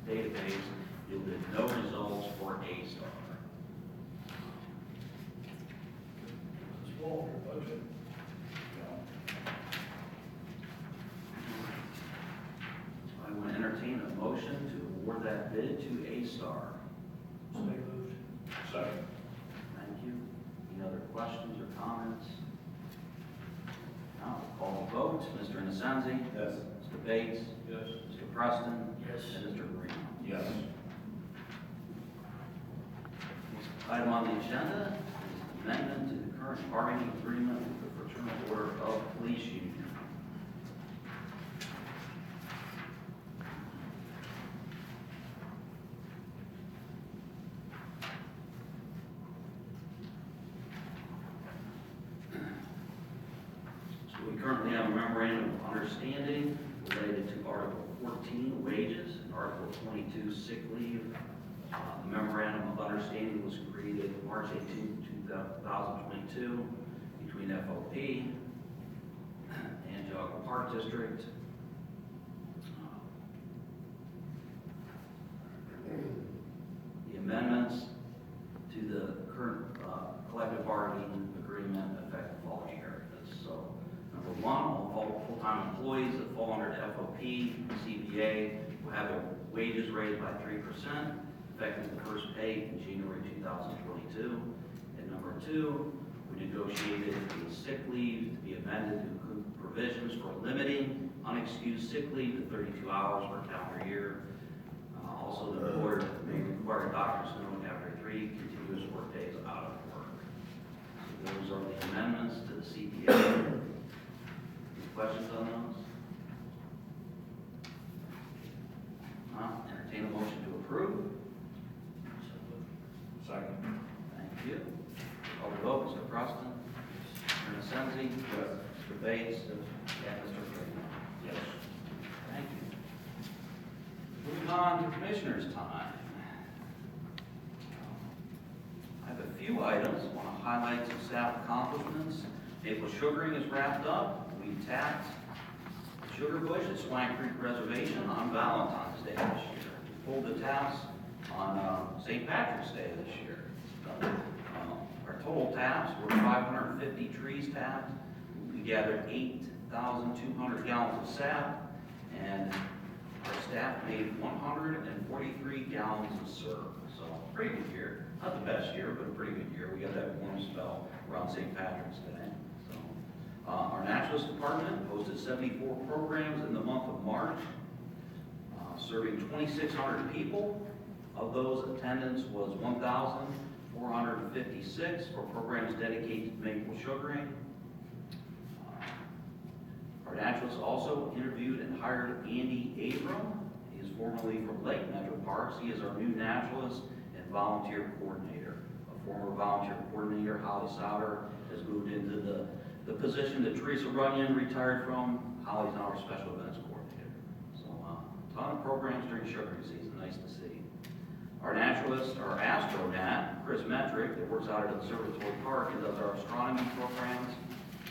database yielded no results for A-Star. Small budget. I want to entertain a motion to award that bid to A-Star. So moved. Second. Thank you. Any other questions or comments? Now, we'll call the vote. Mr. Innocenzi? Yes. Mr. Bates? Yes. Mr. Preston? Yes. And Mr. Marino? Yes. Item on the agenda is amendment to the current bargaining agreement with the Fraternal Order of Police Union. So we currently have a memorandum of understanding related to Article 14, wages, and Article 22, sick leave. The memorandum of understanding was created March 18, 2022 between FOP and Geauga Park District. The amendments to the current collective bargaining agreement affect the following areas. So, number one, all full-time employees that fall under the FOP, CBA, will have their wages raised by 3%, effective the first pay in January 2022. And number two, we negotiated the sick leave to be amended to include provisions for limiting unexcused sick leave to 32 hours per calendar year. Also, the employer may require a doctor's note after 3 continuous work days out of work. So those are the amendments to the CBA. Any questions on those? Entertain a motion to approve. Second. Thank you. Call the vote, Mr. Preston. Mr. Innocenzi. Yes. Mr. Bates. And Mr. Freeman. Yes. Thank you. Moving on to Commissioner's time. I have a few items. I want to highlight some staff accomplishments. Maple sugaring is wrapped up. We tapped Sugar Bush at Swank Creek Reservation on Valentine's Day this year. We pulled the taps on St. Patrick's Day this year. Our total taps were 550 trees tapped. We gathered 8,200 gallons of sap, and our staff made 143 gallons of syrup. So, pretty good year. Not the best year, but a pretty good year. We got that warm spell around St. Patrick's Day. So, our naturalist department hosted 74 programs in the month of March, serving 2,600 people. Of those, attendance was 1,456 for programs dedicated to maple sugaring. Our naturalist also interviewed and hired Andy Abram. He is formerly from Lake Metro Parks. He is our new naturalist and volunteer coordinator. A former volunteer coordinator, Holly Sauter, has moved into the position that Teresa Runyon retired from. Holly's now our special events coordinator. So a ton of programs during sugaring season, nice to see. Our naturalist, our astronaut, Chris Metrick, that works out at Observatory Park and does our astronomy programs.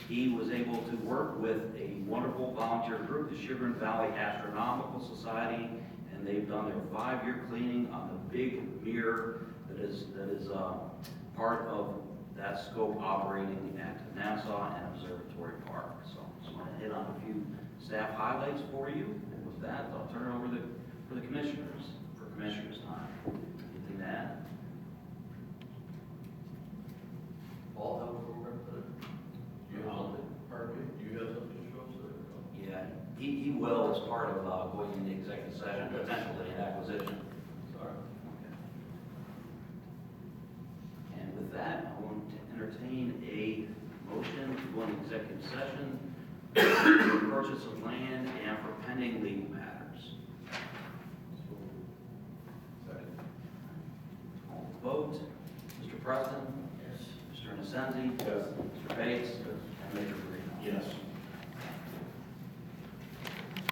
He was able to work with a wonderful volunteer group, the Chagrin Valley Astronomical Society, and they've done their 5-year cleaning on the big mirror that is part of that scope operating at Nassau and Observatory Park. So I just want to hit on a few staff highlights for you. And with that, I'll turn it over for the commissioners, for commissioners' time. Anything to add? Paul, have a program today? You have something? Pardon me? Do you have something to show us today? Yeah, he will as part of going into executive session, potentially an acquisition. Sorry. Okay. And with that, I want to entertain a motion to go into executive session for purchase of land and for pending legal matters. Second. Call the vote. Mr. Preston? Yes. Mr. Innocenzi? Yes. Mr. Bates? And Major Marino? Yes.